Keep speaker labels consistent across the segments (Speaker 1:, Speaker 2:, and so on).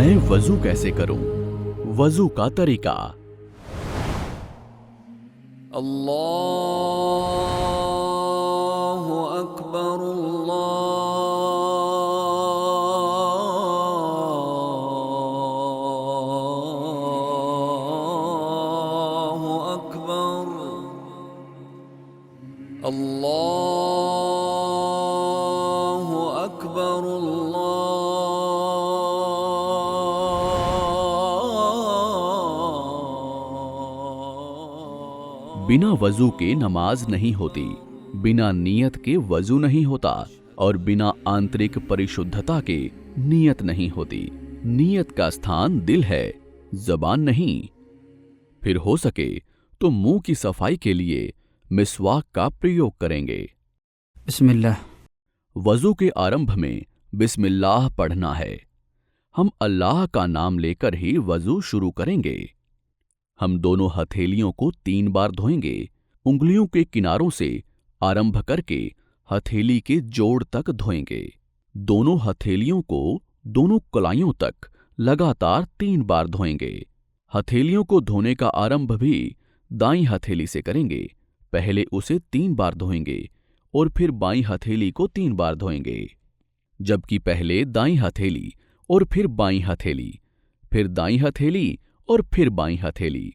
Speaker 1: मैं वजू कैसे करूं? वजू का तरीका।
Speaker 2: अल्लाहु अकबर अल्लाहु अकबर अल्लाहु अकबर
Speaker 1: बिना वजू के नमाज नहीं होती, बिना नियत के वजू नहीं होता और बिना आंतरिक परिशुद्धता के नियत नहीं होती। नियत का स्थान दिल है, जबान नहीं। फिर हो सके तो मुंह की सफाई के लिए मिसवाक का प्रयोग करेंगे।
Speaker 3: बिस्मिल्लाह।
Speaker 1: वजू के आरंभ में बिस्मिल्लाह पढ़ना है। हम अल्लाह का नाम लेकर ही वजू शुरू करेंगे। हम दोनों हथेलियों को 3 बार धोएंगे। उंगलियों के किनारों से आरंभ करके हथेली के जोड़ तक धोएंगे। दोनों हथेलियों को दोनों कलाइयों तक लगातार 3 बार धोएंगे। हथेलियों को धोने का आरंभ भी दाईं हथेली से करेंगे। पहले उसे 3 बार धोएंगे और फिर बाईं हथेली को 3 बार धोएंगे। जबकि पहले दाईं हथेली और फिर बाईं हथेली, फिर दाईं हथेली और फिर बाईं हथेली,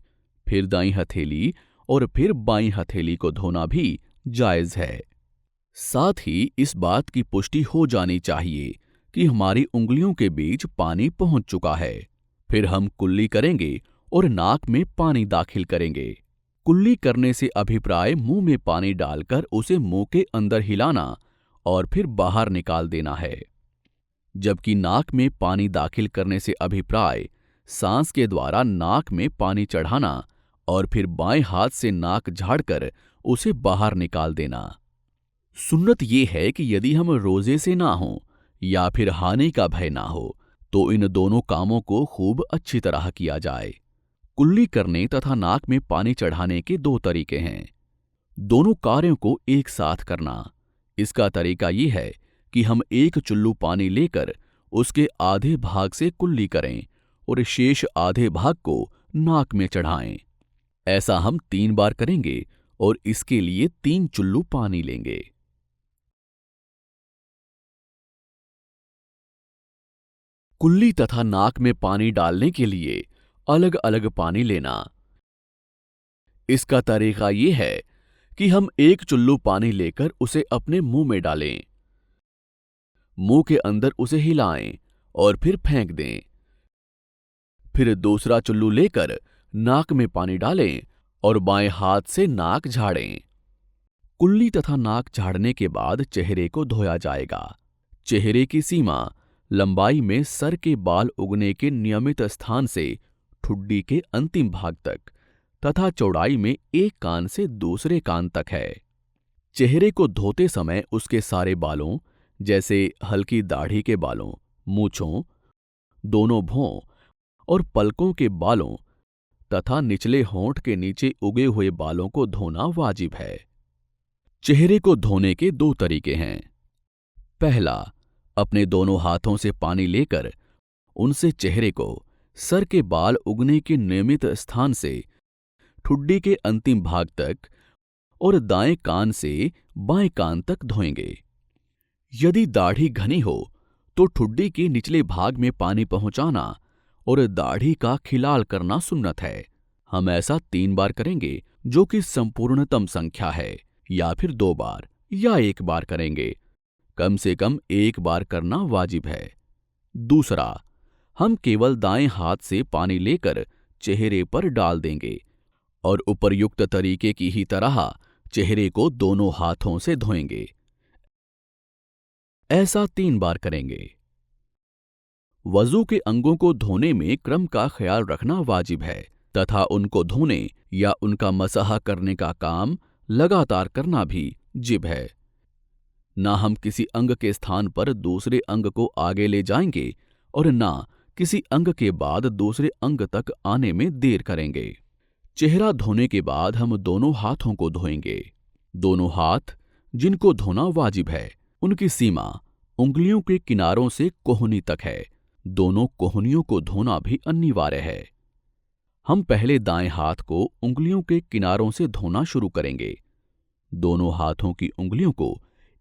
Speaker 1: फिर दाईं हथेली और फिर बाईं हथेली को धोना भी जायज है। साथ ही इस बात की पुष्टि हो जानी चाहिए कि हमारी उंगलियों के बीच पानी पहुंच चुका है। फिर हम कुल्ली करेंगे और नाक में पानी दाखिल करेंगे। कुल्ली करने से अभिप्राय मुंह में पानी डालकर उसे मुंह के अंदर हिलाना और फिर बाहर निकाल देना है। जबकि नाक में पानी दाखिल करने से अभिप्राय सांस के द्वारा नाक में पानी चढ़ाना और फिर बाएं हाथ से नाक झाड़कर उसे बाहर निकाल देना। सुन्नत यह है कि यदि हम रोजे से ना हो या फिर हानि का भय ना हो तो इन दोनों कामों को खूब अच्छी तरह किया जाए। कुल्ली करने तथा नाक में पानी चढ़ाने के 2 तरीके हैं। दोनों कार्यों को एक साथ करना। इसका तरीका यह है कि हम एक चुल्लू पानी लेकर उसके आधे भाग से कुल्ली करें और शेष आधे भाग को नाक में चढ़ाएं। ऐसा हम 3 बार करेंगे और इसके लिए 3 चुल्लू पानी लेंगे। कुल्ली तथा नाक में पानी डालने के लिए अलग अलग पानी लेना। इसका तरीका यह है कि हम एक चुल्लू पानी लेकर उसे अपने मुंह में डालें, मुंह के अंदर उसे हिलाएं और फिर फेंक दें। फिर दूसरा चुल्लू लेकर नाक में पानी डालें और बाएं हाथ से नाक झाड़ें। कुल्ली तथा नाक झाड़ने के बाद चेहरे को धोया जाएगा। चेहरे की सीमा लंबाई में सर के बाल उगने के नियमित स्थान से ठुड्डी के अंतिम भाग तक तथा चौड़ाई में एक कान से दूसरे कान तक है। चेहरे को धोते समय उसके सारे बालों जैसे हल्की दाढ़ी के बालों, मूंछों, दोनों भौं और पलकों के बालों तथा निचले होंठ के नीचे उगे हुए बालों को धोना वाजिब है। चेहरे को धोने के 2 तरीके हैं। पहला, अपने दोनों हाथों से पानी लेकर उनसे चेहरे को सर के बाल उगने के नियमित स्थान से ठुड्डी के अंतिम भाग तक और दाएं कान से बाएं कान तक धोएंगे। यदि दाढ़ी घनी हो तो ठुड्डी के निचले भाग में पानी पहुंचाना और दाढ़ी का खिलाल करना सुन्नत है। हम ऐसा 3 बार करेंगे जो कि संपूर्णतम संख्या है, या फिर 2 बार या 1 बार करेंगे। कम से कम 1 बार करना वाजिब है। दूसरा, हम केवल दाएं हाथ से पानी लेकर चेहरे पर डाल देंगे और उपर्युक्त तरीके की ही तरह चेहरे को दोनों हाथों से धोएंगे। ऐसा 3 बार करेंगे। वजू के अंगों को धोने में क्रम का ख्याल रखना वाजिब है तथा उनको धोने या उनका मसहा करने का काम लगातार करना भी जिब है। ना हम किसी अंग के स्थान पर दूसरे अंग को आगे ले जाएंगे और ना किसी अंग के बाद दूसरे अंग तक आने में देर करेंगे। चेहरा धोने के बाद हम दोनों हाथों को धोएंगे। दोनों हाथ जिनको धोना वाजिब है, उनकी सीमा उंगलियों के किनारों से कोहनी तक है। दोनों कोहनियों को धोना भी अनिवार्य है। हम पहले दाएं हाथ को उंगलियों के किनारों से धोना शुरू करेंगे। दोनों हाथों की उंगलियों को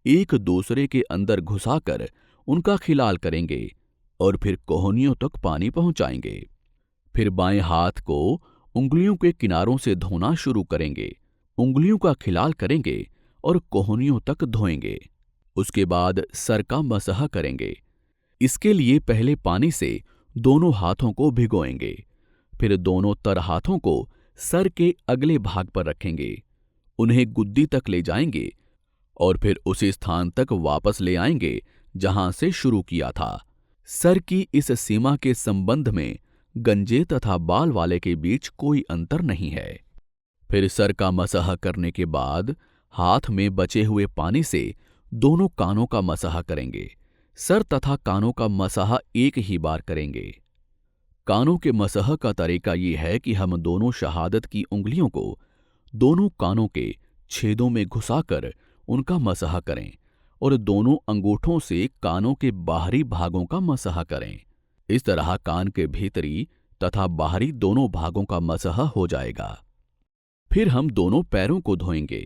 Speaker 1: एक दूसरे के अंदर घुसाकर उनका खिलाल करेंगे और फिर कोहनियों तक पानी पहुंचाएंगे। फिर बाएं हाथ को उंगलियों के किनारों से धोना शुरू करेंगे, उंगलियों का खिलाल करेंगे और कोहनियों तक धोएंगे। उसके बाद सर का मसह करेंगे। इसके लिए पहले पानी से दोनों हाथों को भिगोएंगे, फिर दोनों तर हाथों को सर के अगले भाग पर रखेंगे, उन्हें गुद्दी तक ले जाएंगे और फिर उसी स्थान तक वापस ले आएंगे जहां से शुरू किया था। सर की इस सीमा के संबंध में गंजे तथा बाल वाले के बीच कोई अंतर नहीं है। फिर सर का मसह करने के बाद हाथ में बचे हुए पानी से दोनों कानों का मसह करेंगे। सर तथा कानों का मसह एक ही बार करेंगे। कानों के मसह का तरीका यह है कि हम दोनों शहादत की उंगलियों को दोनों कानों के छेदों में घुसाकर उनका मसह करें और दोनों अंगूठों से कानों के बाहरी भागों का मसह करें। इस तरह कान के भीतरी तथा बाहरी दोनों भागों का मसह हो जाएगा। फिर हम दोनों पैरों को धोएंगे।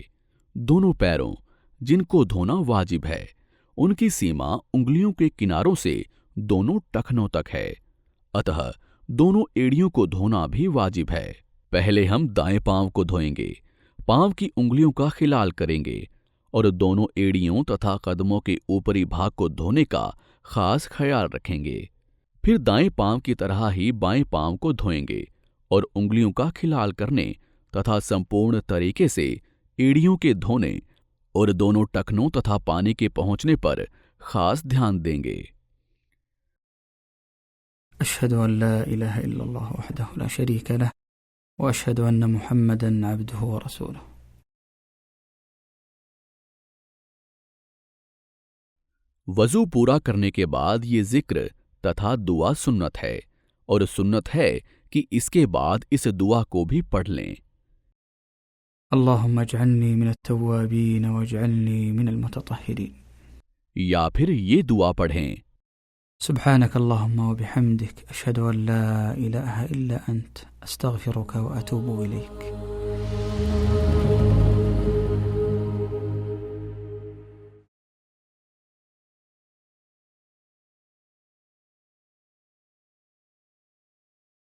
Speaker 1: दोनों पैरों, जिनको धोना वाजिब है, उनकी सीमा उंगलियों के किनारों से दोनों टखनों तक है, अतः दोनों एड़ियों को धोना भी वाजिब है। पहले हम दाएं पांव को धोएंगे, पांव की उंगलियों का खिलाल करेंगे और दोनों एड़ियों तथा कदमों के ऊपरी भाग को धोने का खास ख्याल रखेंगे। फिर दाएं पांव की तरह ही बाएं पांव को धोएंगे और उंगलियों का खिलाल करने तथा संपूर्ण तरीके से एड़ियों के धोने और दोनों टखनों तथा पानी के पहुंचने पर खास ध्यान देंगे।
Speaker 3: अशहदु अन ला इलाहा इल्लल्लाह वहदहु ला शरीका लह व अशहदु अन्न मुहम्मदन अब्दुहु व रसूलुहु।
Speaker 1: वजू पूरा करने के बाद ये जिक्र तथा दुआ सुन्नत है और सुन्नत है कि इसके बाद इस दुआ को भी पढ़ लें।
Speaker 3: अल्लाहुम्मा अजअलनी मिनत तव्वाबीन वजअलनी मिनल मुततहिरीन।
Speaker 1: या फिर ये दुआ पढ़ें,
Speaker 3: सुब्हानक अल्लाहुम्मा व बिहम्दिक अशहदु अन ला इलाहा इल्ला अंत अस्तगफिरुका व अतूबु इलैक।